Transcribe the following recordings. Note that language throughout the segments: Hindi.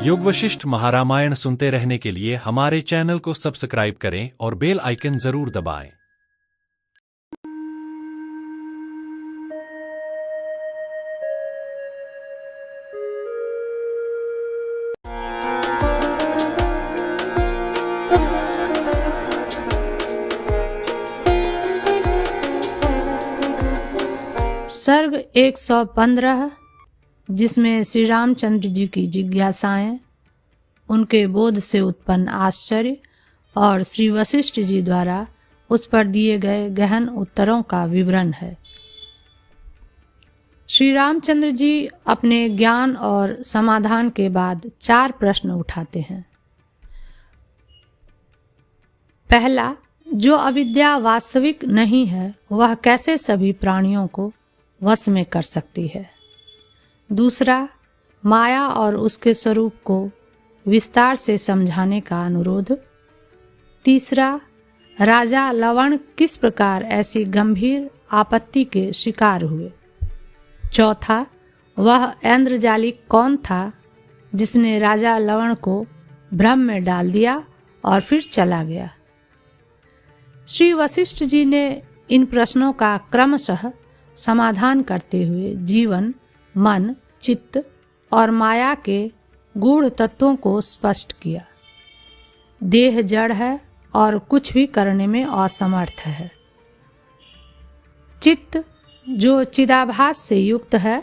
योग वशिष्ठ महारामायण सुनते रहने के लिए हमारे चैनल को सब्सक्राइब करें और बेल आइकन जरूर दबाएं। सर्ग 115, जिसमें श्री रामचंद्र जी की जिज्ञासाएं, उनके बोध से उत्पन्न आश्चर्य और श्री वशिष्ठ जी द्वारा उस पर दिए गए गहन उत्तरों का विवरण है। श्री रामचंद्र जी अपने ज्ञान और समाधान के बाद 4 प्रश्न उठाते हैं। पहला, जो अविद्या वास्तविक नहीं है वह कैसे सभी प्राणियों को वश में कर सकती है। दूसरा, माया और उसके स्वरूप को विस्तार से समझाने का अनुरोध। तीसरा, राजा लवण किस प्रकार ऐसी गंभीर आपत्ति के शिकार हुए। चौथा, वह ऐन्द्रजालिक कौन था जिसने राजा लवण को भ्रम में डाल दिया और फिर चला गया। श्री वशिष्ठ जी ने इन प्रश्नों का क्रमशः समाधान करते हुए जीवन, मन, चित्त और माया के गूढ़ तत्वों को स्पष्ट किया। देह जड़ है और कुछ भी करने में असमर्थ है। चित्त जो चिदाभास से युक्त है,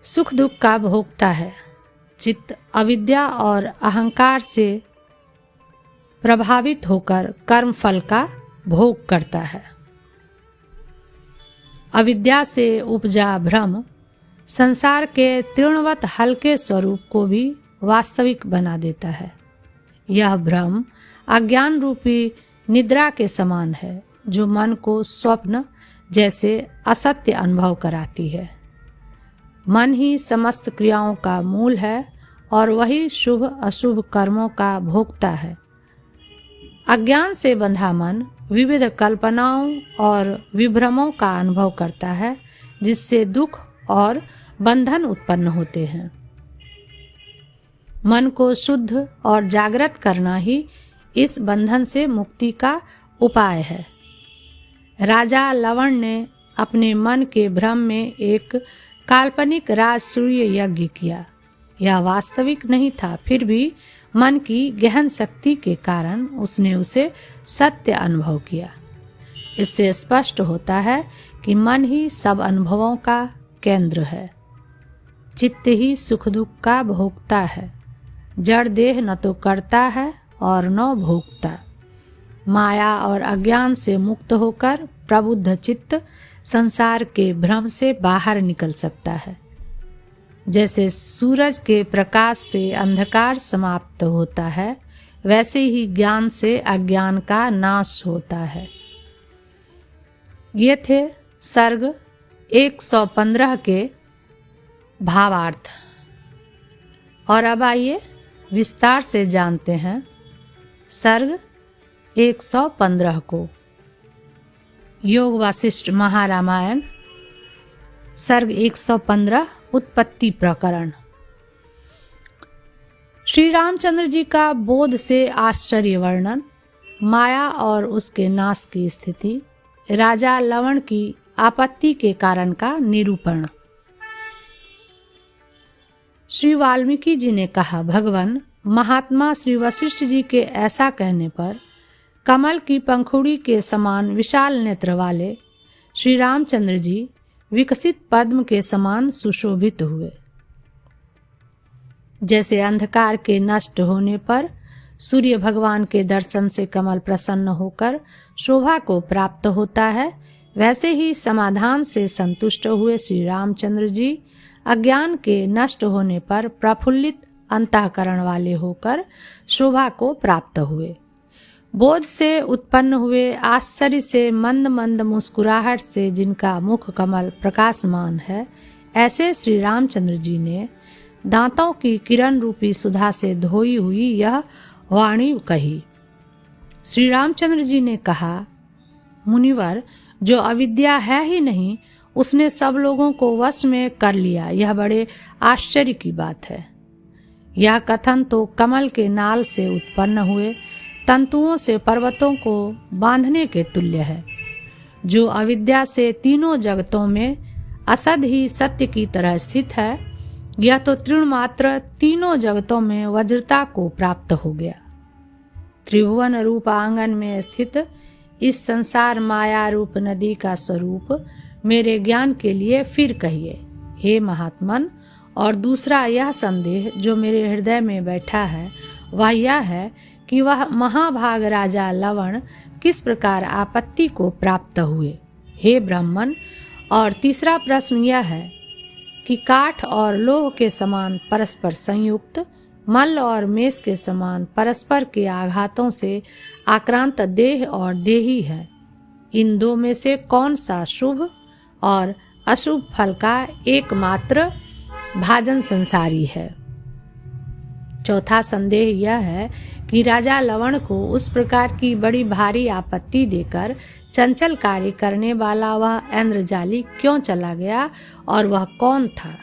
सुख दुख का भोगता है। चित्त अविद्या और अहंकार से प्रभावित होकर कर्म फल का भोग करता है। अविद्या से उपजा भ्रम संसार के तृणवत हल्के स्वरूप को भी वास्तविक बना देता है। यह भ्रम अज्ञान रूपी निद्रा के समान है, जो मन को स्वप्न जैसे असत्य अनुभव कराती है। मन ही समस्त क्रियाओं का मूल है और वही शुभ अशुभ कर्मों का भोक्ता है। अज्ञान से बंधा मन विविध कल्पनाओं और विभ्रमों का अनुभव करता है, जिससे दुख और बंधन उत्पन्न होते हैं। मन को शुद्ध और जागृत करना ही इस बंधन से मुक्ति का उपाय है। राजा लवण ने अपने मन के भ्रम में एक काल्पनिक राजसूय यज्ञ किया। यह वास्तविक नहीं था, फिर भी मन की गहन शक्ति के कारण उसने उसे सत्य अनुभव किया। इससे स्पष्ट होता है कि मन ही सब अनुभवों का केंद्र है। चित्त ही सुख दुख का भोगता है। जड़ देह न तो करता है और न भोगता। माया और अज्ञान से मुक्त होकर प्रबुद्ध चित्त संसार के भ्रम से बाहर निकल सकता है। जैसे सूरज के प्रकाश से अंधकार समाप्त होता है, वैसे ही ज्ञान से अज्ञान का नाश होता है। ये थे सर्ग 115 के भावार्थ। और अब आइए विस्तार से जानते हैं सर्ग 115 को। योग वासिष्ठ महारामायण, सर्ग 115, उत्पत्ति प्रकरण। श्री रामचंद्र जी का बोध से आश्चर्य वर्णन, माया और उसके नाश की स्थिति, राजा लवण की आपत्ति के कारण का निरूपण। श्री वाल्मीकि जी ने कहा, भगवान महात्मा श्री वशिष्ठ जी के ऐसा कहने पर कमल की पंखुड़ी के समान विशाल नेत्र वाले श्री रामचंद्र जी विकसित पद्म के समान सुशोभित हुए। जैसे अंधकार के नष्ट होने पर सूर्य भगवान के दर्शन से कमल प्रसन्न होकर शोभा को प्राप्त होता है, वैसे ही समाधान से संतुष्ट हुए श्री रामचंद्र जी अज्ञान के नष्ट होने पर प्रफुल्लित अंतःकरण वाले होकर शोभा को प्राप्त हुए। बोध से उत्पन्न हुए आश्चर्य से मंद मंद मुस्कुराहट से जिनका मुख कमल प्रकाशमान है, ऐसे श्री रामचंद्र जी ने दांतों की किरण रूपी सुधा से धोई हुई यह वाणी कही। श्री रामचंद्र जी ने कहा, मुनिवर, जो अविद्या है ही नहीं उसने सब लोगों को वश में कर लिया, यह बड़े आश्चर्य की बात है। यह कथन तो कमल के नाल से उत्पन्न हुए तंतुओं से पर्वतों को बांधने के तुल्य है, जो अविद्या से तीनों जगतों में असद ही सत्य की तरह स्थित है। यह तो तृण मात्र तीनों जगतों में वज्रता को प्राप्त हो गया। त्रिभुवन रूप आंगन में स्थित इस संसार माया रूप नदी का स्वरूप मेरे ज्ञान के लिए फिर कहिए, हे महात्मन। और दूसरा यह संदेह जो मेरे हृदय में बैठा है वह यह है कि वह महाभाग राजा लवण किस प्रकार आपत्ति को प्राप्त हुए, हे ब्राह्मण। और तीसरा प्रश्न यह है कि काठ और लोह के समान परस्पर संयुक्त, मल्ल और मेष के समान परस्पर के आघातों से आक्रांत देह और देही है। इन दो में से कौन सा शुभ और अशुभ फल का एकमात्र भाजन संसारी है। चौथा संदेह यह है कि राजा लवण को उस प्रकार की बड़ी भारी आपत्ति देकर चंचल कार्य करने वाला वह इंद्रजाली क्यों चला गया और वह कौन था।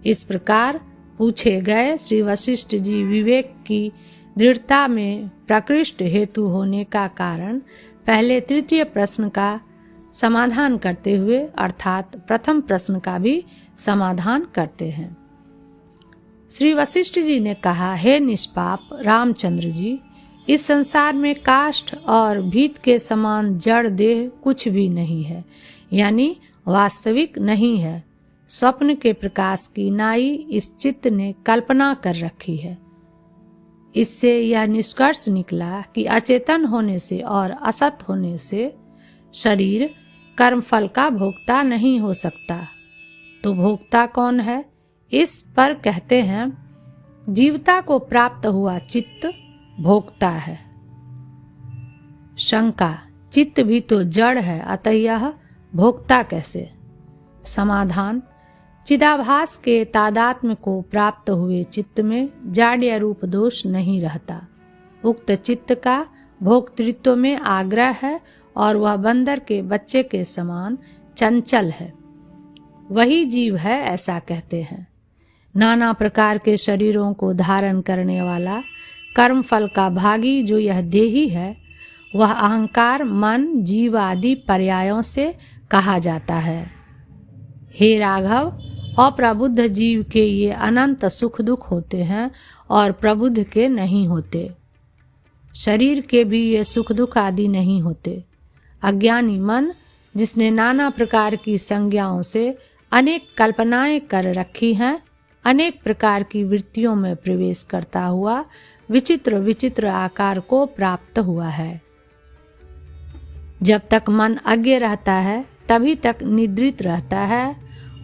इस प्रकार पूछे गए श्री वशिष्ठ जी विवेक की दृढ़ता में प्रकृष्ट हेतु होने का कारण पहले तृतीय प्रश्न का समाधान करते हुए अर्थात प्रथम प्रश्न का भी समाधान करते हैं। श्री वशिष्ठ जी ने कहा, हे निष्पाप रामचंद्र जी, इस संसार में काष्ठ और भीत के समान जड़ देह कुछ भी नहीं है, यानी वास्तविक नहीं है। स्वप्न के प्रकाश की नाई इस चित्त ने कल्पना कर रखी है। इससे यह निष्कर्ष निकला कि अचेतन होने से और असत होने से शरीर कर्मफल का भोक्ता नहीं हो सकता। तो भोक्ता कौन है? इस पर कहते हैं, जीवता को प्राप्त हुआ चित्त भोक्ता है। शंका, चित्त भी तो जड़ है, अतः यह भोक्ता कैसे? समाधान, चिदाभास के तादात्म्य को प्राप्त हुए चित्त में जाड्य रूप दोष नहीं रहता। उक्त चित्त का भोक्तृत्व में आग्रह है और वह बंदर के बच्चे के समान चंचल है। वही जीव है ऐसा कहते हैं। नाना प्रकार के शरीरों को धारण करने वाला कर्मफल का भागी जो यह देही है, वह अहंकार, मन, जीव आदि पर्यायों से कहा जाता है। हे राघव, अप्रबुद्ध जीव के ये अनंत सुख दुख होते हैं और प्रबुद्ध के नहीं होते। शरीर के भी ये सुख दुख आदि नहीं होते। अज्ञानी मन, जिसने नाना प्रकार की संज्ञाओं से अनेक कल्पनाएं कर रखी हैं, अनेक प्रकार की वृत्तियों में प्रवेश करता हुआ विचित्र विचित्र आकार को प्राप्त हुआ है। जब तक मन अज्ञ रहता है तभी तक निद्रित रहता है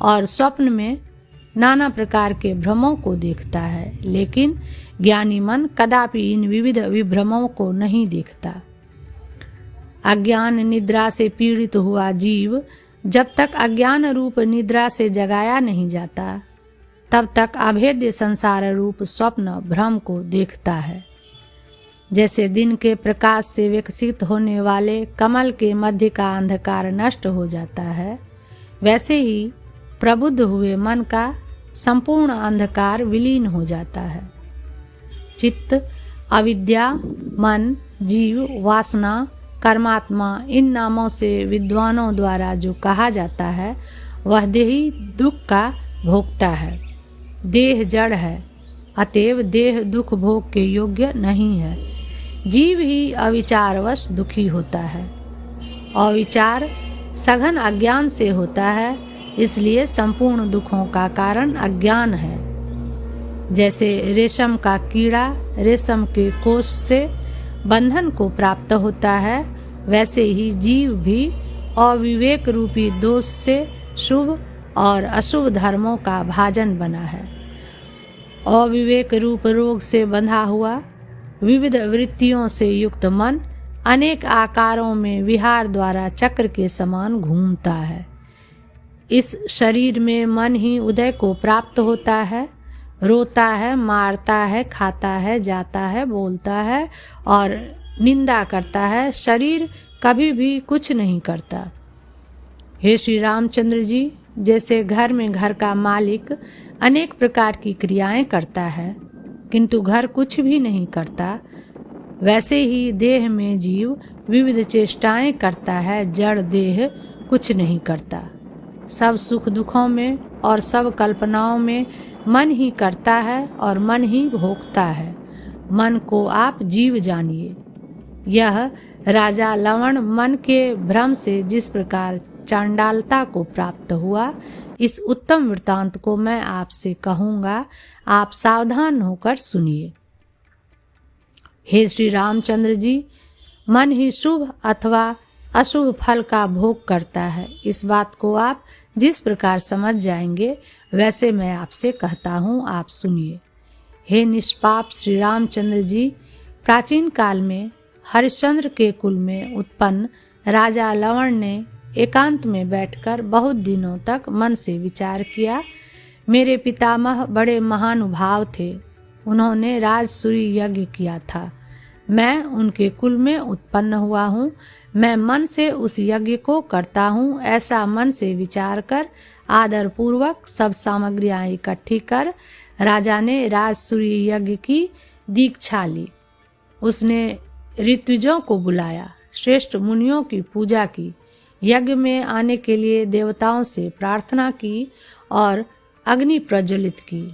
और स्वप्न में नाना प्रकार के भ्रमों को देखता है, लेकिन ज्ञानी मन कदापि इन विविध विभ्रमों को नहीं देखता। अज्ञान निद्रा से पीड़ित हुआ जीव जब तक अज्ञान रूप निद्रा से जगाया नहीं जाता, तब तक अभेद्य संसार रूप स्वप्न भ्रम को देखता है। जैसे दिन के प्रकाश से विकसित होने वाले कमल के मध्य का अंधकार नष्ट हो जाता है, वैसे ही प्रबुद्ध हुए मन का संपूर्ण अंधकार विलीन हो जाता है। चित्त, अविद्या, मन, जीव, वासना, कर्मात्मा, इन नामों से विद्वानों द्वारा जो कहा जाता है, वह देही दुख का भोक्ता है। देह जड़ है, अतएव देह दुख भोग के योग्य नहीं है। जीव ही अविचारवश दुखी होता है। अविचार सघन अज्ञान से होता है, इसलिए संपूर्ण दुखों का कारण अज्ञान है। जैसे रेशम का कीड़ा रेशम के कोश से बंधन को प्राप्त होता है, वैसे ही जीव भी अविवेक रूपी दोष से शुभ और अशुभ धर्मों का भाजन बना है। अविवेक रूप रोग से बंधा हुआ विविध वृत्तियों से युक्त मन अनेक आकारों में विहार द्वारा चक्र के समान घूमता है। इस शरीर में मन ही उदय को प्राप्त होता है, रोता है, मारता है, खाता है, जाता है, बोलता है और निंदा करता है। शरीर कभी भी कुछ नहीं करता। हे श्री रामचंद्र जी, जैसे घर में घर का मालिक अनेक प्रकार की क्रियाएं करता है किंतु घर कुछ भी नहीं करता, वैसे ही देह में जीव विविध चेष्टाएं करता है, जड़ देह कुछ नहीं करता। सब सुख दुखों में और सब कल्पनाओं में मन ही करता है और मन ही भोगता है। मन को आप जीव जानिए। यह राजा लवण मन के भ्रम से जिस प्रकार चांडालता को प्राप्त हुआ, इस उत्तम वृत्तांत को मैं आपसे कहूँगा, आप सावधान होकर सुनिए। हे श्री रामचंद्र जी, मन ही शुभ अथवा अशुभ फल का भोग करता है। इस बात को आप जिस प्रकार समझ जाएंगे वैसे मैं आपसे कहता हूँ, आप सुनिए। हे निष्पाप श्री रामचंद्र जी, प्राचीन काल में हरिश्चंद्र के कुल में उत्पन्न राजा लवण ने एकांत में बैठकर बहुत दिनों तक मन से विचार किया। मेरे पितामह बड़े महानुभाव थे, उन्होंने राजसूय यज्ञ किया था। मैं उनके कुल में उत्पन्न हुआ हूँ, मैं मन से उस यज्ञ को करता हूँ। ऐसा मन से विचार कर आदर पूर्वक सब सामग्रियाँ इकट्ठी कर राजा ने राजसूय यज्ञ की दीक्षा ली। उसने ऋत्विजों को बुलाया, श्रेष्ठ मुनियों की पूजा की, यज्ञ में आने के लिए देवताओं से प्रार्थना की और अग्नि प्रज्वलित की।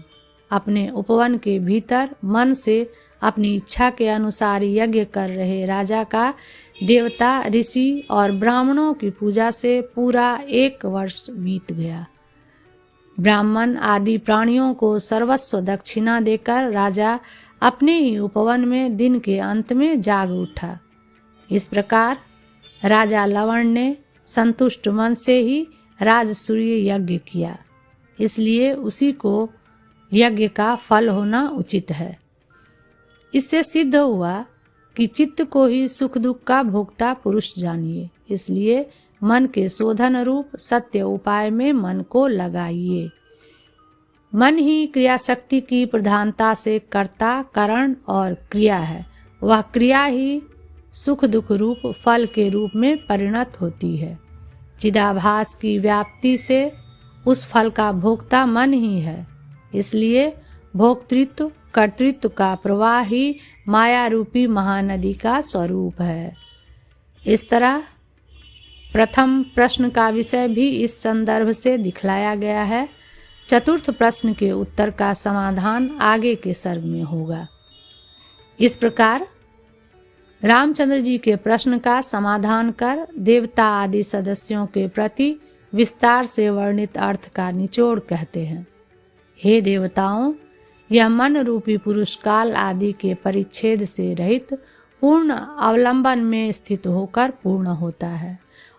अपने उपवन के भीतर मन से अपनी इच्छा के अनुसार यज्ञ कर रहे राजा का देवता, ऋषि और ब्राह्मणों की पूजा से पूरा 1 वर्ष बीत गया। ब्राह्मण आदि प्राणियों को सर्वस्व दक्षिणा देकर राजा अपने ही उपवन में दिन के अंत में जाग उठा। इस प्रकार राजा लवण ने संतुष्ट मन से ही राजसूय यज्ञ किया, इसलिए उसी को यज्ञ का फल होना उचित है। इससे सिद्ध हुआ कि चित्त को ही सुख दुख का भोक्ता पुरुष जानिए, इसलिए मन के शोधन रूप सत्य उपाय में मन को लगाइए। मन ही क्रिया शक्ति की प्रधानता से कर्ता, कारण और क्रिया है। वह क्रिया ही सुख दुख रूप फल के रूप में परिणत होती है। चिदाभास की व्याप्ति से उस फल का भोक्ता मन ही है, इसलिए भोक्तृत्व कर्तृत्व का प्रवाह ही माया रूपी महानदी का स्वरूप है। इस तरह प्रथम प्रश्न का विषय भी इस संदर्भ से दिखलाया गया है। चतुर्थ प्रश्न के उत्तर का समाधान आगे के सर्ग में होगा। इस प्रकार रामचंद्र जी के प्रश्न का समाधान कर देवता आदि सदस्यों के प्रति विस्तार से वर्णित अर्थ का निचोड़ कहते हैं। हे देवताओं, यह मन रूपी पुरुष काल आदि के परिच्छेद से रहित पूर्ण अवलंबन में स्थित होकर पूर्ण होता है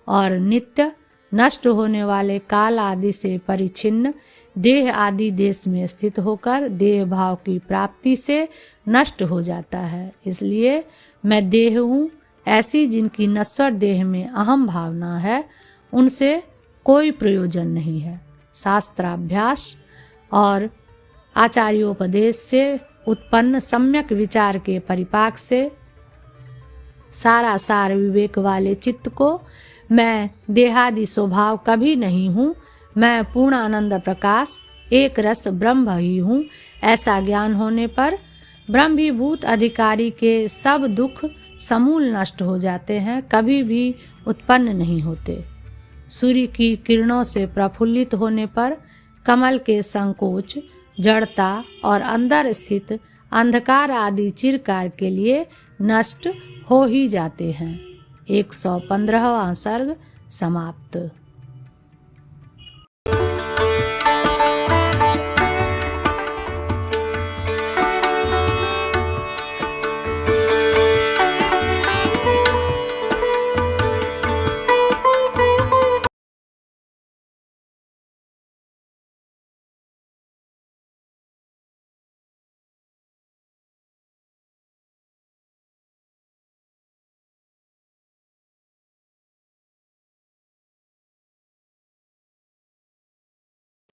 और नित्य नष्ट होने वाले काल आदि से परिच्छिन्न देह आदि देश में स्थित होकर देह भाव की प्राप्ति से नष्ट हो जाता है। इसलिए मैं देह हूँ, ऐसी जिनकी नश्वर देह में अहम भावना है, उनसे कोई प्रयोजन नहीं है। शास्त्राभ्यास और आचार्योपदेश से उत्पन्न सम्यक विचार के परिपाक से सारा सार विवेक वाले चित्त को मैं देहादि स्वभाव कभी नहीं हूँ, मैं पूर्ण आनंद प्रकाश एक रस ब्रह्म ही हूँ, ऐसा ज्ञान होने पर ब्रह्मीभूत अधिकारी के सब दुख समूल नष्ट हो जाते हैं, कभी भी उत्पन्न नहीं होते। सूर्य की किरणों से प्रफुल्लित होने पर कमल के संकोच, जड़ता और अंदर स्थित अंधकार आदि चिरकाल के लिए नष्ट हो ही जाते हैं। 115वां सर्ग समाप्त।